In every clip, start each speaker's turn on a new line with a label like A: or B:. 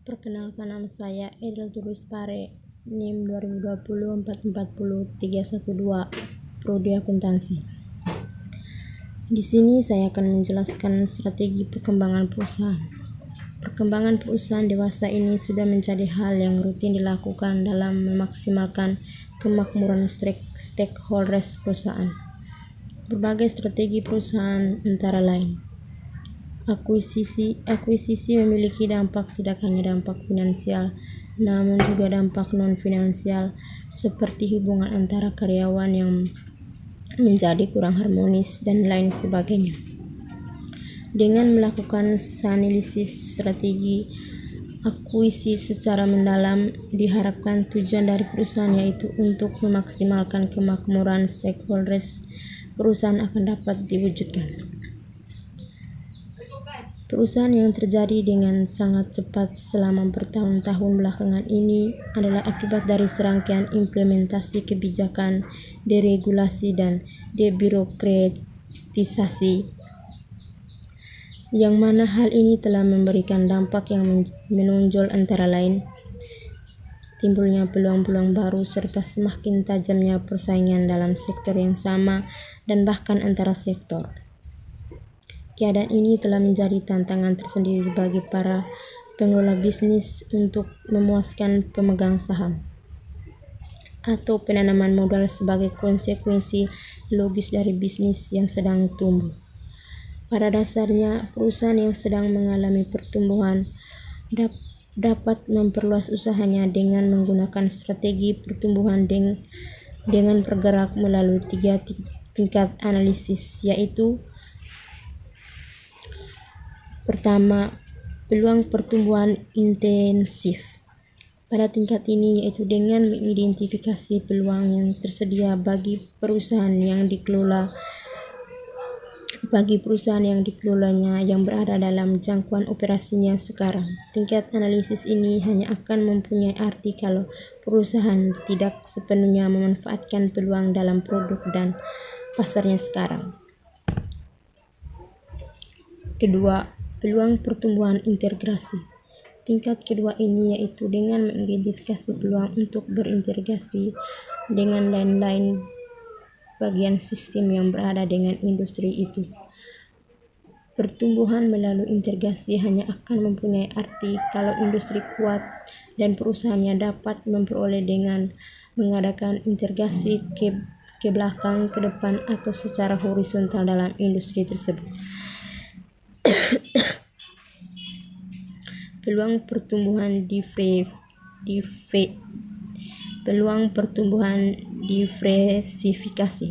A: Perkenalkan, nama saya Edel Turis Pare, NIM 2020 440 312, Prodi Akuntansi. Di sini saya akan menjelaskan strategi perkembangan perusahaan. Perkembangan perusahaan dewasa ini sudah menjadi hal yang rutin dilakukan dalam memaksimalkan kemakmuran stakeholders perusahaan. Berbagai strategi perusahaan antara lain: Akuisisi memiliki dampak tidak hanya dampak finansial, namun juga dampak non-finansial, seperti hubungan antara karyawan yang menjadi kurang harmonis dan lain sebagainya. Dengan melakukan analisis strategi akuisisi secara mendalam, diharapkan tujuan dari perusahaan yaitu untuk memaksimalkan kemakmuran stakeholders perusahaan akan dapat diwujudkan. Perusahaan yang terjadi dengan sangat cepat selama bertahun-tahun belakangan ini adalah akibat dari serangkaian implementasi kebijakan, deregulasi, dan debirokratisasi, yang mana hal ini telah memberikan dampak yang menonjol, antara lain timbulnya peluang-peluang baru serta semakin tajamnya persaingan dalam sektor yang sama dan bahkan antara sektor. Keadaan ini telah menjadi tantangan tersendiri bagi para pengelola bisnis untuk memuaskan pemegang saham atau penanaman modal sebagai konsekuensi logis dari bisnis yang sedang tumbuh. Pada dasarnya, perusahaan yang sedang mengalami pertumbuhan dapat memperluas usahanya dengan menggunakan strategi pertumbuhan dengan bergerak melalui 3 tingkat analisis, yaitu: pertama, peluang pertumbuhan intensif. Pada tingkat ini yaitu dengan mengidentifikasi peluang yang tersedia bagi perusahaan yang dikelolanya yang berada dalam jangkauan operasinya sekarang. Tingkat analisis ini hanya akan mempunyai arti kalau perusahaan tidak sepenuhnya memanfaatkan peluang dalam produk dan pasarnya sekarang. Kedua, peluang pertumbuhan integrasi. Tingkat kedua ini yaitu dengan mengidentifikasi peluang untuk berintegrasi dengan lain-lain bagian sistem yang berada dengan industri itu. Pertumbuhan melalui integrasi hanya akan mempunyai arti kalau industri kuat dan perusahaannya dapat memperoleh dengan mengadakan integrasi ke belakang, ke depan, atau secara horizontal dalam industri tersebut. Peluang pertumbuhan diversifikasi.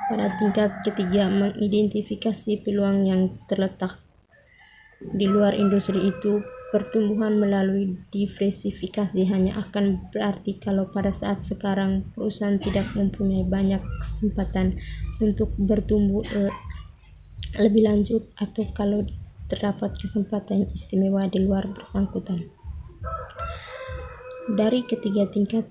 A: Pada tingkat ketiga, mengidentifikasi peluang yang terletak di luar industri itu. Pertumbuhan melalui diversifikasi hanya akan berarti kalau pada saat sekarang perusahaan tidak mempunyai banyak kesempatan untuk bertumbuh lebih lanjut, atau kalau terdapat kesempatan istimewa di luar bersangkutan. Dari ketiga tingkat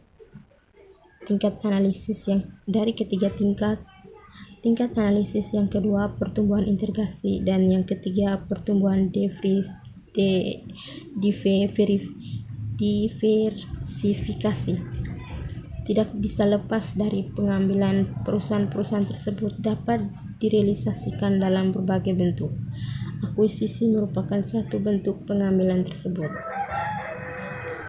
A: analisis yang kedua pertumbuhan integrasi dan yang ketiga pertumbuhan diversifikasi tidak bisa lepas dari pengambilan perusahaan tersebut dapat direalisasikan dalam berbagai bentuk. Akuisisi merupakan suatu bentuk pengambilan tersebut.